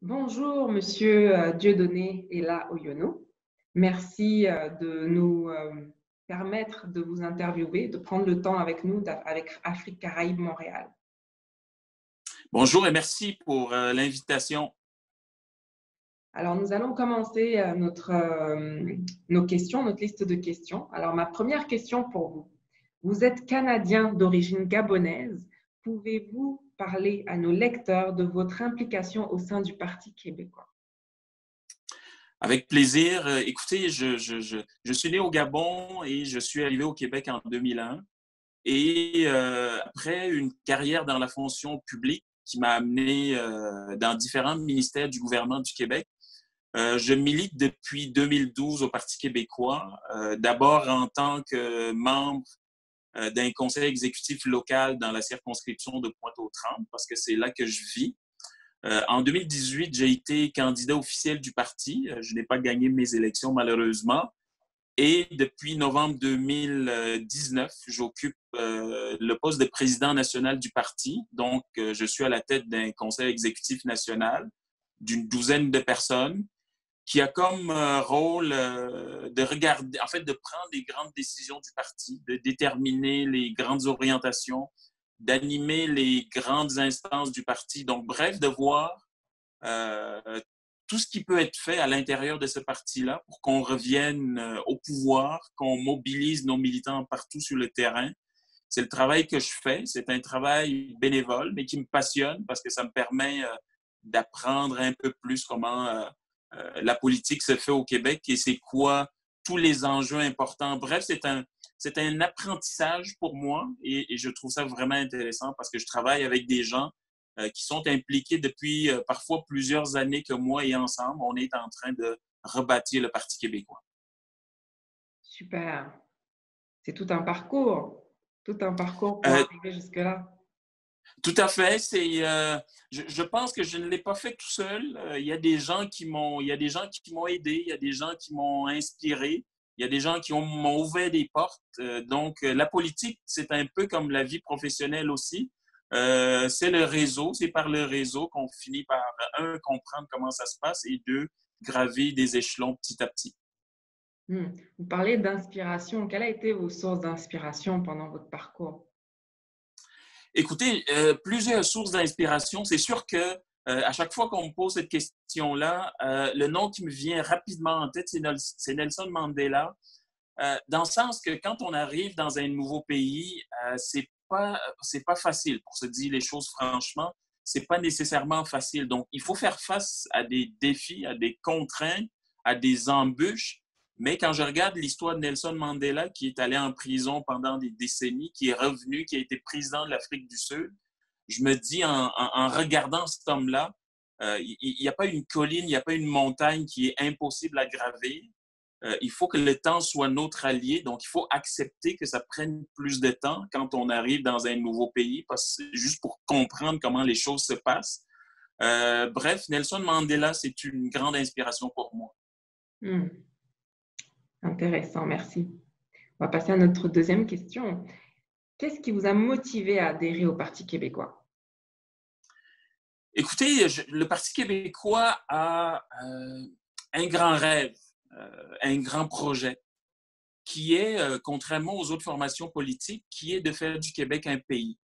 Bonjour, monsieur Dieudonné Ella Oyono. Merci de nous permettre de vous interviewer, de prendre le temps avec nous, avec Afrique Caraïbes Montréal. Bonjour et merci pour l'invitation. Alors, nous allons commencer nos questions, notre liste de questions. Alors, ma première question pour vous. Vous êtes Canadien d'origine gabonaise. Pouvez-vous parler à nos lecteurs de votre implication au sein du Parti québécois? Avec plaisir. Écoutez, je suis né au Gabon et je suis arrivé au Québec en 2001. Et après une carrière dans la fonction publique qui m'a amené dans différents ministères du gouvernement du Québec, je milite depuis 2012 au Parti québécois, d'abord en tant que membre d'un conseil exécutif local dans la circonscription de Pointe-aux-Trembles, parce que c'est là que je vis. En 2018, j'ai été candidat officiel du parti. Je n'ai pas gagné mes élections, malheureusement. Et depuis novembre 2019, j'occupe le poste de président national du parti. Donc, je suis à la tête d'un conseil exécutif national d'une douzaine de personnes qui a comme rôle de regarder, en fait, de prendre les grandes décisions du parti, de déterminer les grandes orientations, d'animer les grandes instances du parti. Donc, bref, de voir euh, tout ce qui peut être fait à l'intérieur de ce parti-là pour qu'on revienne au pouvoir, qu'on mobilise nos militants partout sur le terrain. C'est le travail que je fais. C'est un travail bénévole, mais qui me passionne parce que ça me permet d'apprendre un peu plus comment la politique se fait au Québec et c'est quoi tous les enjeux importants. Bref, c'est un apprentissage pour moi et je trouve ça vraiment intéressant parce que je travaille avec des gens qui sont impliqués depuis parfois plusieurs années que moi et ensemble, on est en train de rebâtir le Parti québécois. Super. C'est tout un parcours pour Euh, arriver jusque-là. Tout à fait. Je pense que je ne l'ai pas fait tout seul. Il y a des gens il y a des gens qui m'ont aidé, il y a des gens qui m'ont inspiré, il y a des gens qui m'ont ouvert des portes. La politique, c'est un peu comme la vie professionnelle aussi. C'est le réseau, c'est par le réseau qu'on finit par, un, comprendre comment ça se passe et deux, gravir des échelons petit à petit. Vous parlez d'inspiration. Quelles ont été vos sources d'inspiration pendant votre parcours? Écoutez, plusieurs sources d'inspiration. C'est sûr que à chaque fois qu'on me pose cette question-là, le nom qui me vient rapidement en tête, c'est Nelson Mandela. Dans le sens que quand on arrive dans un nouveau pays, c'est pas facile pour se dire les choses franchement. C'est pas nécessairement facile. Donc, il faut faire face à des défis, à des contraintes, à des embûches. Mais quand je regarde l'histoire de Nelson Mandela, qui est allé en prison pendant des décennies, qui est revenu, qui a été président de l'Afrique du Sud, je me dis en regardant cet homme-là, il n'y a pas une colline, il n'y a pas une montagne qui est impossible à gravir. Il faut que le temps soit notre allié. Donc, il faut accepter que ça prenne plus de temps quand on arrive dans un nouveau pays, parce que juste pour comprendre comment les choses se passent. Bref, Nelson Mandela, c'est une grande inspiration pour moi. Hmm, Intéressant, merci. On va passer à notre deuxième question. Qu'est-ce qui vous a motivé à adhérer au Parti québécois? Écoutez, le Parti québécois a un grand rêve, un grand projet, qui est, contrairement aux autres formations politiques, qui est de faire du Québec un pays.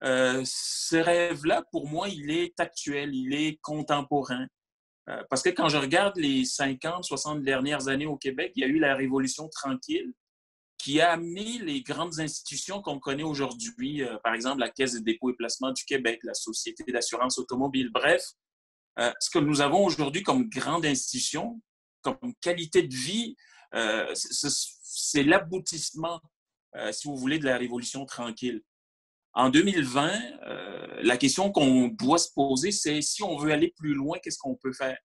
Ce rêve-là, pour moi, il est actuel, il est contemporain. Parce que quand je regarde les 50, 60 dernières années au Québec, il y a eu la Révolution tranquille qui a amené les grandes institutions qu'on connaît aujourd'hui, par exemple la Caisse de dépôt et placement du Québec, la Société d'assurance automobile. Bref, ce que nous avons aujourd'hui comme grande institution, comme qualité de vie, c'est l'aboutissement, si vous voulez, de la Révolution tranquille. En 2020, la question qu'on doit se poser, c'est si on veut aller plus loin, qu'est-ce qu'on peut faire?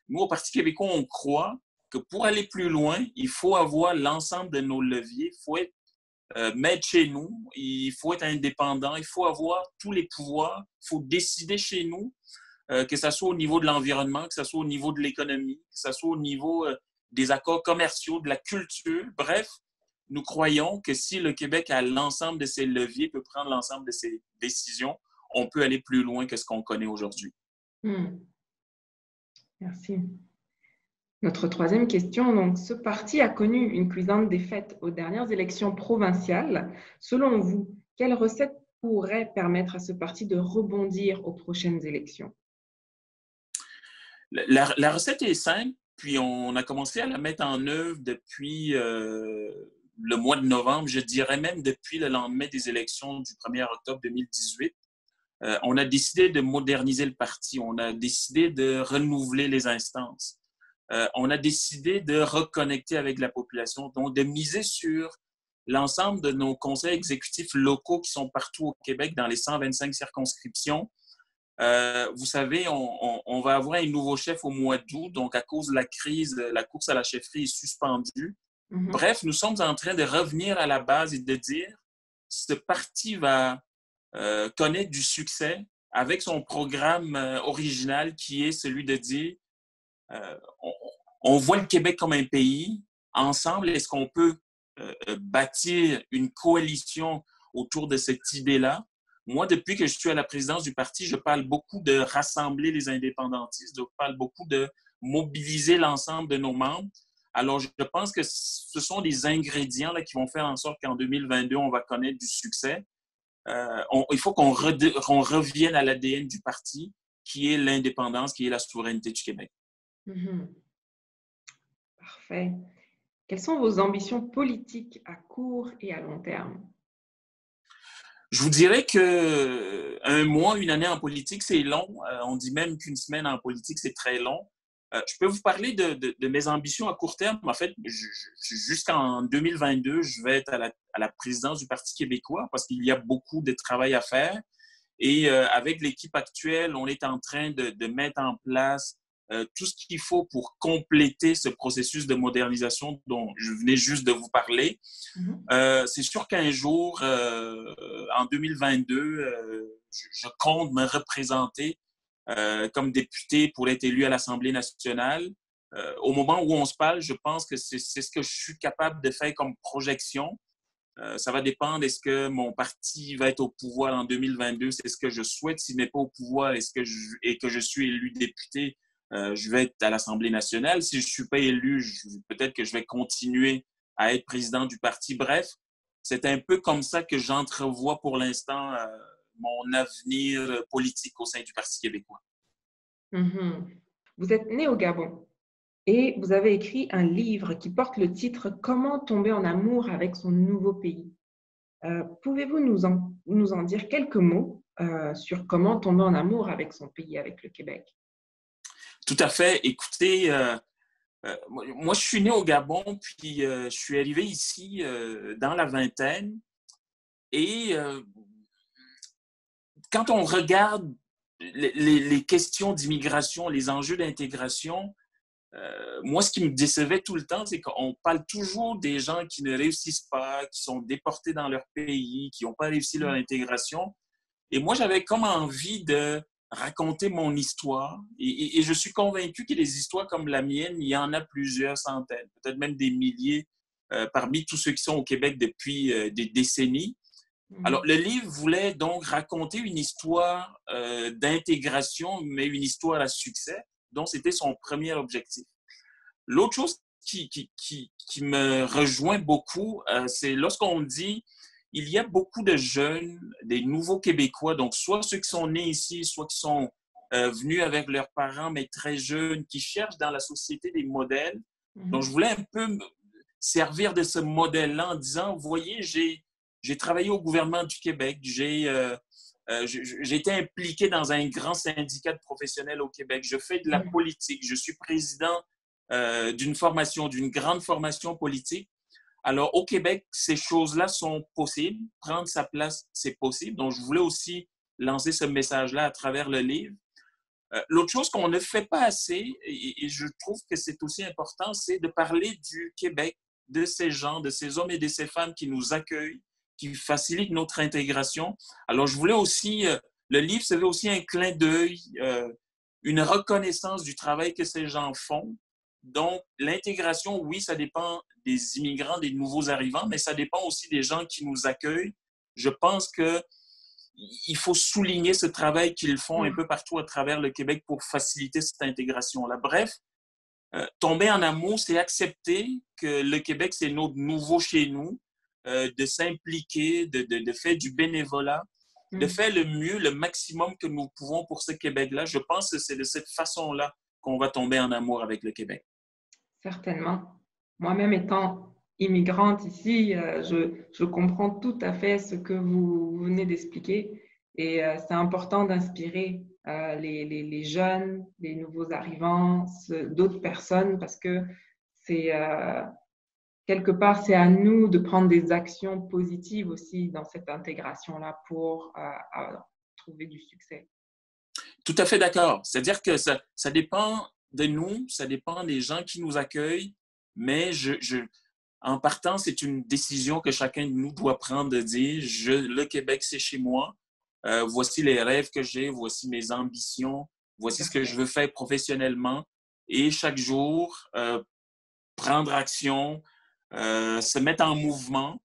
Nous, au Parti québécois, on croit que pour aller plus loin, il faut avoir l'ensemble de nos leviers, il faut être maître chez nous, il faut être indépendant, il faut avoir tous les pouvoirs, il faut décider chez nous, que ce soit au niveau de l'environnement, que ce soit au niveau de l'économie, que ce soit au niveau des accords commerciaux, de la culture. Bref, nous croyons que si le Québec a l'ensemble de ses leviers, peut prendre l'ensemble de ses décisions, on peut aller plus loin que ce qu'on connaît aujourd'hui. Hmm. Merci. Notre troisième question, donc, ce parti a connu une cuisante défaite aux dernières élections provinciales. Selon vous, quelle recette pourrait permettre à ce parti de rebondir aux prochaines élections? La recette est simple, puis on a commencé à la mettre en œuvre depuis le mois de novembre, je dirais même depuis le lendemain des élections du 1er octobre 2018. On a décidé de moderniser le parti, on a décidé de renouveler les instances, on a décidé de reconnecter avec la population, donc de miser sur l'ensemble de nos conseils exécutifs locaux qui sont partout au Québec dans les 125 circonscriptions. Vous savez, on va avoir un nouveau chef au mois d'août, donc à cause de la crise, la course à la chefferie est suspendue. Bref, nous sommes en train de revenir à la base et de dire, ce parti va connaître du succès avec son programme original qui est celui de dire, euh, on, on voit le Québec comme un pays. Ensemble, est-ce qu'on peut bâtir une coalition autour de cette idée-là? Moi, depuis que je suis à la présidence du parti, je parle beaucoup de rassembler les indépendantistes, je parle beaucoup de mobiliser l'ensemble de nos membres. Alors, je pense que ce sont des ingrédients là, qui vont faire en sorte qu'en 2022, on va connaître du succès. Il faut qu'on revienne à l'ADN du parti, qui est l'indépendance, qui est la souveraineté du Québec. Parfait. Quelles sont vos ambitions politiques à court et à long terme? Je vous dirais que un mois, une année en politique, c'est long. On dit même qu'une semaine en politique, c'est très long. Je peux vous parler de mes ambitions à court terme. En fait, jusqu'en 2022, je vais être à la présidence du Parti québécois parce qu'il y a beaucoup de travail à faire. Et avec l'équipe actuelle, on est en train de mettre en place tout ce qu'il faut pour compléter ce processus de modernisation dont je venais juste de vous parler. C'est sûr qu'un jour, en 2022, je compte me représenter comme député pour être élu à l'Assemblée nationale. Au moment où on se parle, je pense que c'est ce que je suis capable de faire comme projection. Ça va dépendre, est-ce que mon parti va être au pouvoir en 2022, c'est ce que je souhaite. S'il n'est pas au pouvoir et que je suis élu député, je vais être à l'Assemblée nationale. Si je ne suis pas élu, peut-être que je vais continuer à être président du parti. Bref, c'est un peu comme ça que j'entrevois pour l'instant mon avenir politique au sein du Parti québécois. Vous êtes né au Gabon et vous avez écrit un livre qui porte le titre « Comment tomber en amour avec son nouveau pays ». Pouvez-vous nous en dire quelques mots sur comment tomber en amour avec son pays, avec le Québec? Tout à fait. Écoutez, moi, je suis né au Gabon, puis je suis arrivé ici dans la vingtaine. Et quand on regarde les questions d'immigration, les enjeux d'intégration, moi, ce qui me décevait tout le temps, c'est qu'on parle toujours des gens qui ne réussissent pas, qui sont déportés dans leur pays, qui n'ont pas réussi leur intégration. Et moi, j'avais comme envie de raconter mon histoire. Et je suis convaincu que des histoires comme la mienne, il y en a plusieurs centaines, peut-être même des milliers, parmi tous ceux qui sont au Québec depuis des décennies. Alors, le livre voulait donc raconter une histoire d'intégration, mais une histoire à succès, dont c'était son premier objectif. L'autre chose qui me rejoint beaucoup, c'est lorsqu'on dit il y a beaucoup de jeunes, des nouveaux Québécois, donc soit ceux qui sont nés ici, soit qui sont venus avec leurs parents, mais très jeunes, qui cherchent dans la société des modèles. Donc, je voulais un peu me servir de ce modèle-là en disant, vous voyez, j'ai travaillé au gouvernement du Québec, j'ai été impliqué dans un grand syndicat de professionnels au Québec, je fais de la politique, je suis président d'une grande formation politique. Alors, au Québec, ces choses-là sont possibles. Prendre sa place, c'est possible. Donc, je voulais aussi lancer ce message-là à travers le livre. L'autre chose qu'on ne fait pas assez, et je trouve que c'est aussi important, c'est de parler du Québec, de ces gens, de ces hommes et de ces femmes qui nous accueillent, qui facilitent notre intégration. Alors, je voulais aussi, le livre se veut aussi un clin d'œil, une reconnaissance du travail que ces gens font. Donc, l'intégration, oui, ça dépend des immigrants, des nouveaux arrivants, mais ça dépend aussi des gens qui nous accueillent. Je pense que il faut souligner ce travail qu'ils font un peu partout à travers le Québec pour faciliter cette intégration-là. Bref, tomber en amour, c'est accepter que le Québec, c'est notre nouveau chez nous, de s'impliquer, de faire du bénévolat, de faire le mieux, le maximum que nous pouvons pour ce Québec-là. Je pense que c'est de cette façon-là qu'on va tomber en amour avec le Québec. Certainement. Moi-même étant immigrante ici, je comprends tout à fait ce que vous venez d'expliquer et c'est important d'inspirer les jeunes, les nouveaux arrivants, d'autres personnes parce que c'est quelque part, c'est à nous de prendre des actions positives aussi dans cette intégration-là pour trouver du succès. Tout à fait d'accord. C'est-à-dire que ça dépend de nous, ça dépend des gens qui nous accueillent, mais en partant, c'est une décision que chacun de nous doit prendre de dire, le Québec, c'est chez moi. Voici les rêves que j'ai, voici mes ambitions, voici ce que je veux faire professionnellement. Et chaque jour, prendre action, se mettre en mouvement.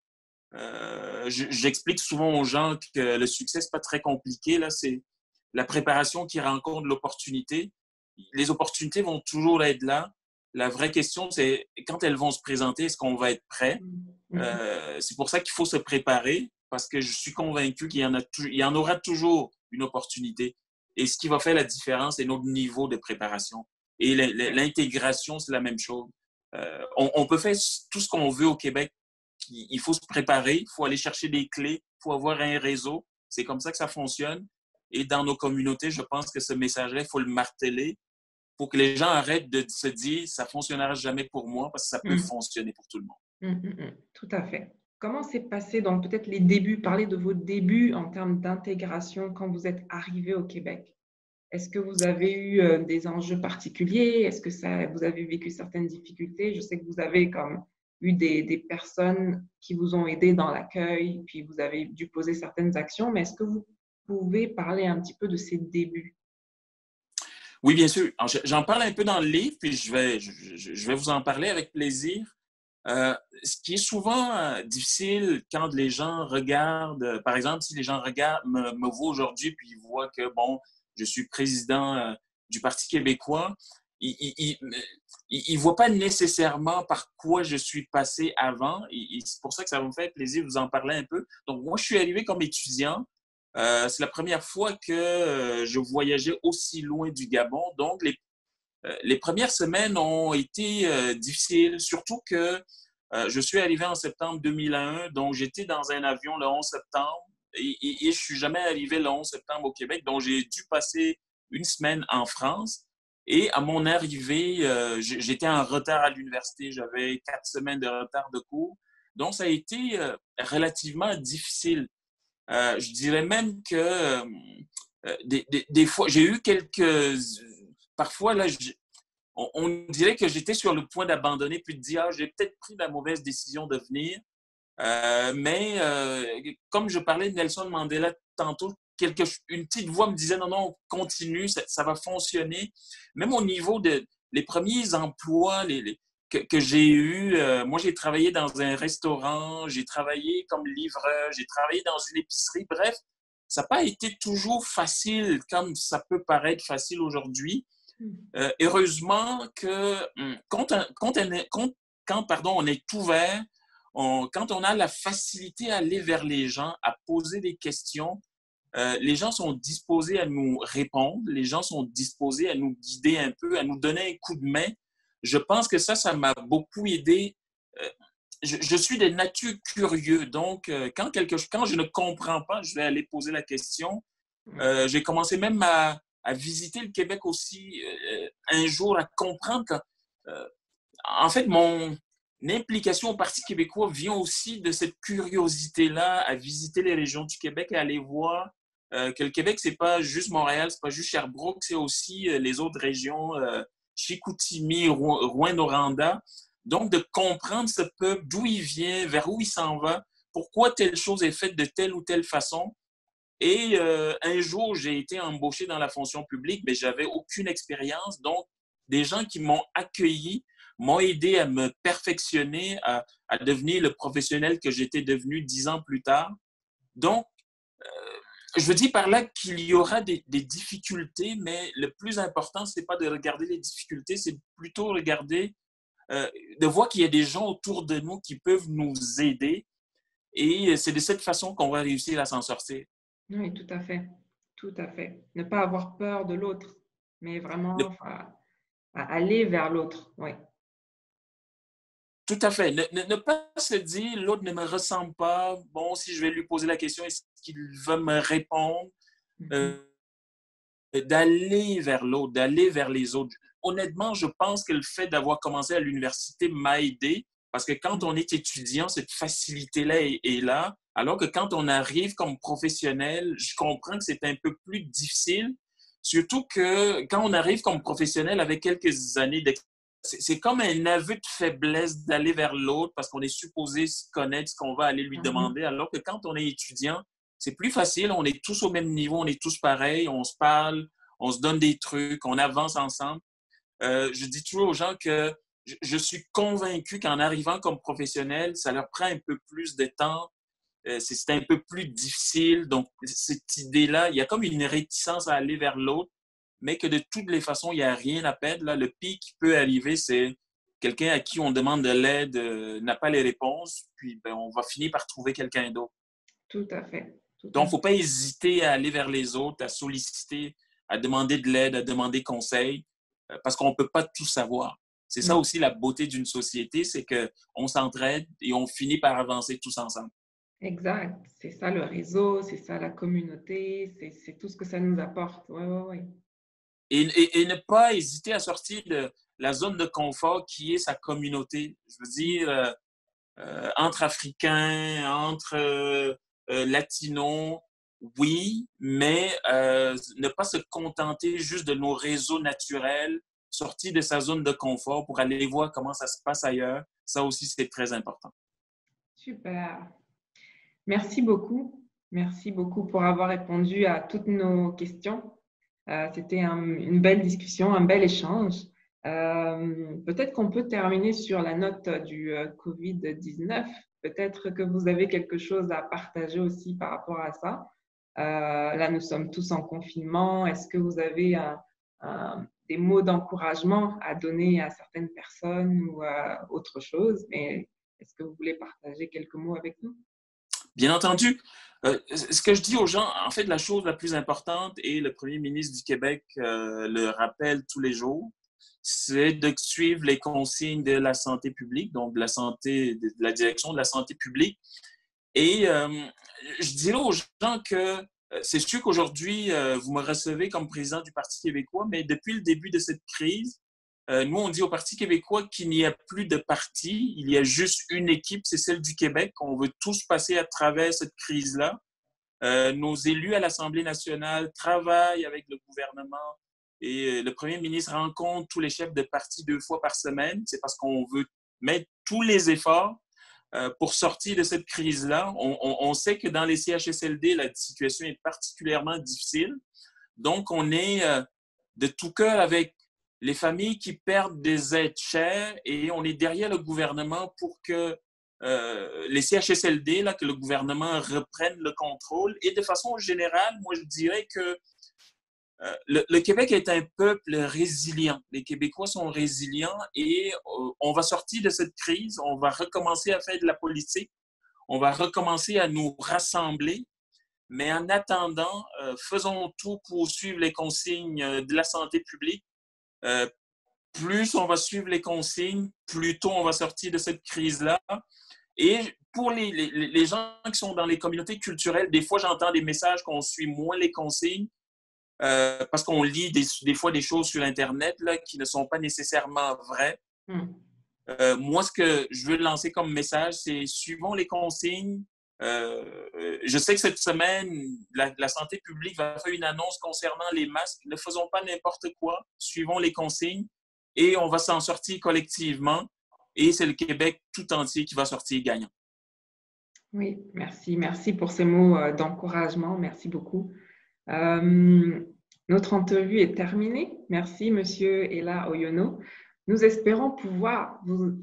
J'explique souvent aux gens que le succès, c'est pas très compliqué. Là, c'est la préparation qui rencontre l'opportunité. Les opportunités vont toujours être là. La vraie question, c'est quand elles vont se présenter, est-ce qu'on va être prêt? C'est pour ça qu'il faut se préparer, parce que je suis convaincu qu'il y en aura toujours une opportunité. Et ce qui va faire la différence, c'est notre niveau de préparation. Et l'intégration, c'est la même chose. On peut faire tout ce qu'on veut au Québec. Il faut se préparer, il faut aller chercher des clés, il faut avoir un réseau. C'est comme ça que ça fonctionne. Et dans nos communautés, je pense que ce message-là, il faut le marteler pour que les gens arrêtent de se dire « ça ne fonctionnera jamais pour moi » parce que ça peut fonctionner pour tout le monde. Tout à fait. Comment s'est passé donc peut-être les débuts, parler de vos débuts en termes d'intégration quand vous êtes arrivé au Québec? Est-ce que vous avez eu des enjeux particuliers? Est-ce que vous avez vécu certaines difficultés? Je sais que vous avez comme eu des personnes qui vous ont aidé dans l'accueil, puis vous avez dû poser certaines actions, mais est-ce que vous pouvez parler un petit peu de ces débuts? Oui, bien sûr. J'en parle un peu dans le livre, puis je vais vous en parler avec plaisir. Ce qui est souvent difficile quand les gens regardent, par exemple, si les gens me voient aujourd'hui, puis ils voient que, bon, je suis président du Parti québécois, ils ne voient pas nécessairement par quoi je suis passé avant. Et c'est pour ça que ça va me faire plaisir de vous en parler un peu. Donc, moi, je suis arrivé comme étudiant. C'est la première fois que je voyageais aussi loin du Gabon. Donc, les premières semaines ont été difficiles, surtout que je suis arrivé en septembre 2001, donc j'étais dans un avion le 11 septembre et je ne suis jamais arrivé le 11 septembre au Québec, donc j'ai dû passer une semaine en France. Et à mon arrivée, j'étais en retard à l'université, j'avais 4 semaines de retard de cours, donc ça a été relativement difficile. Je dirais même que des fois, j'ai eu quelques... Parfois, là, on dirait que j'étais sur le point d'abandonner puis de dire, ah, j'ai peut-être pris la mauvaise décision de venir. Mais comme je parlais de Nelson Mandela tantôt, une petite voix me disait, non, non, continue, ça va fonctionner. Même au niveau les premiers emplois que j'ai eus, moi, j'ai travaillé dans un restaurant, j'ai travaillé comme livreur, j'ai travaillé dans une épicerie. Bref, ça n'a pas été toujours facile comme ça peut paraître facile aujourd'hui. Heureusement que quand on est ouvert, quand on a la facilité à aller vers les gens, à poser des questions, les gens sont disposés à nous répondre, les gens sont disposés à nous guider un peu, à nous donner un coup de main. Je pense que ça m'a beaucoup aidé. Je suis de nature curieux, donc quand je ne comprends pas, je vais aller poser la question. J'ai commencé même à visiter le Québec aussi un jour, à comprendre que, en fait, mon implication au Parti québécois vient aussi de cette curiosité-là à visiter les régions du Québec et à aller voir que le Québec, c'est pas juste Montréal, c'est pas juste Sherbrooke, c'est aussi les autres régions, Chicoutimi, Rouyn-Noranda. Donc, de comprendre ce peuple, d'où il vient, vers où il s'en va, pourquoi telle chose est faite de telle ou telle façon. Et un jour, j'ai été embauché dans la fonction publique, mais j'avais aucune expérience. Donc, des gens qui m'ont accueilli m'ont aidé à me perfectionner, à devenir le professionnel que j'étais devenu 10 ans plus tard. Donc, Je veux dire par là qu'il y aura des difficultés, mais le plus important, c'est pas de regarder les difficultés, c'est plutôt regarder, de voir qu'il y a des gens autour de nous qui peuvent nous aider. Et c'est de cette façon qu'on va réussir à s'en sortir. Oui, tout à fait. Tout à fait. Ne pas avoir peur de l'autre, mais vraiment Ne- à aller vers l'autre. Oui. Tout à fait. Ne pas se dire, l'autre ne me ressemble pas. Bon, si je vais lui poser la question, est-ce qu'il va me répondre? Mhm. Euh, D'aller vers l'autre, d'aller vers les autres. Honnêtement, je pense que le fait d'avoir commencé à l'université m'a aidé parce que quand on est étudiant, cette facilité-là est là, alors que quand on arrive comme professionnel, je comprends que c'est un peu plus difficile, surtout que quand on arrive comme professionnel avec quelques années d'expérience, c'est comme un aveu de faiblesse d'aller vers l'autre parce qu'on est supposé se connaître ce qu'on va aller lui Mhm. demander, alors que quand on est étudiant, c'est plus facile, on est tous au même niveau, on est tous pareils, on se parle, on se donne des trucs, on avance ensemble. Je dis toujours aux gens que je suis convaincu qu'en arrivant comme professionnel, ça leur prend un peu plus de temps, c'est un peu plus difficile. Donc, cette idée-là, il y a comme une réticence à aller vers l'autre, mais que de toutes les façons, il n'y a rien à perdre. Là, le pire qui peut arriver, c'est quelqu'un à qui on demande de l'aide n'a pas les réponses, puis ben, on va finir par trouver quelqu'un d'autre. Tout à fait. Tout Donc, il à ne faut fait. pas hésiter à aller vers les autres, à solliciter, à demander de l'aide, à demander conseil, parce qu'on ne peut pas tout savoir. C'est ça Non. aussi la beauté d'une société, c'est qu'on s'entraide et on finit par avancer tous ensemble. Exact. C'est ça le réseau, c'est ça la communauté, c'est tout ce que ça nous apporte. Oui, oui, oui. Et ne pas hésiter à sortir de la zone de confort qui est sa communauté. Je veux dire, entre Africains, entre Latinos, oui, mais ne pas se contenter juste de nos réseaux naturels, sortir de sa zone de confort pour aller voir comment ça se passe ailleurs, ça aussi, c'est très important. Super. Merci beaucoup. Merci beaucoup pour avoir répondu à toutes nos questions. C'était une belle discussion, un bel échange. Peut-être qu'on peut terminer sur la note du COVID-19. Peut-être que vous avez quelque chose à partager aussi par rapport à ça. Là, nous sommes tous en confinement. Est-ce que vous avez des mots d'encouragement à donner à certaines personnes ou autre chose? Mais est-ce que vous voulez partager quelques mots avec nous? Bien entendu, ce que je dis aux gens, en fait, la chose la plus importante, et le premier ministre du Québec le rappelle tous les jours, c'est de suivre les consignes de la santé publique, donc de la santé, de la direction de la santé publique. Et je dirais aux gens que c'est sûr qu'aujourd'hui, vous me recevez comme président du Parti québécois, mais depuis le début de cette crise, nous, on dit au Parti québécois qu'il n'y a plus de parti, il y a juste une équipe, c'est celle du Québec. On veut tous passer à travers cette crise-là. Nos élus à l'Assemblée nationale travaillent avec le gouvernement et le premier ministre rencontre tous les chefs de parti 2 fois par semaine. C'est parce qu'on veut mettre tous les efforts pour sortir de cette crise-là. On sait que dans les CHSLD, la situation est particulièrement difficile. Donc, on est de tout cœur avec les familles qui perdent des êtres chers et on est derrière le gouvernement pour que les CHSLD, là, que le gouvernement reprenne le contrôle. Et de façon générale, moi, je dirais que le Québec est un peuple résilient. Les Québécois sont résilients et on va sortir de cette crise, on va recommencer à faire de la politique, on va recommencer à nous rassembler. Mais en attendant, faisons tout pour suivre les consignes de la santé publique. Euh, Plus on va suivre les consignes, plus tôt on va sortir de cette crise-là. Et pour les gens qui sont dans les communautés culturelles, des fois j'entends des messages qu'on suit moins les consignes parce qu'on lit des fois des choses sur Internet là, qui ne sont pas nécessairement vraies. Hmm. Moi, ce que je veux lancer comme message, c'est suivons les consignes. Je sais que cette semaine, la santé publique va faire une annonce concernant les masques. Ne faisons pas n'importe quoi, suivons les consignes et on va s'en sortir collectivement. Et c'est le Québec tout entier qui va sortir gagnant. Oui, merci. Merci pour ces mots d'encouragement. Merci beaucoup. Euh, Notre entrevue est terminée. Merci, Monsieur Ella Oyono. Nous espérons pouvoir vous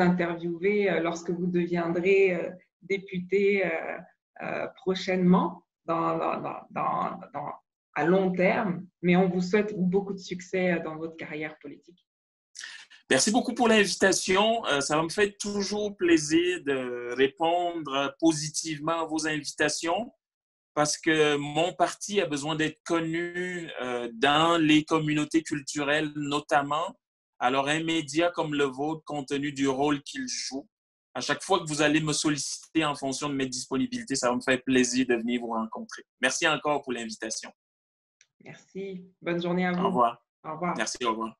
interviewer lorsque vous deviendrez député prochainement. à long terme, mais on vous souhaite beaucoup de succès dans votre carrière politique. Merci beaucoup pour l'invitation. Ça me fait toujours plaisir de répondre positivement à vos invitations parce que mon parti a besoin d'être connu dans les communautés culturelles notamment. Alors, un média comme le vôtre, compte tenu du rôle qu'il joue, à chaque fois que vous allez me solliciter en fonction de mes disponibilités, ça va me faire plaisir de venir vous rencontrer. Merci encore pour l'invitation. Merci. Bonne journée à Au vous. revoir. Au revoir. Merci, au revoir.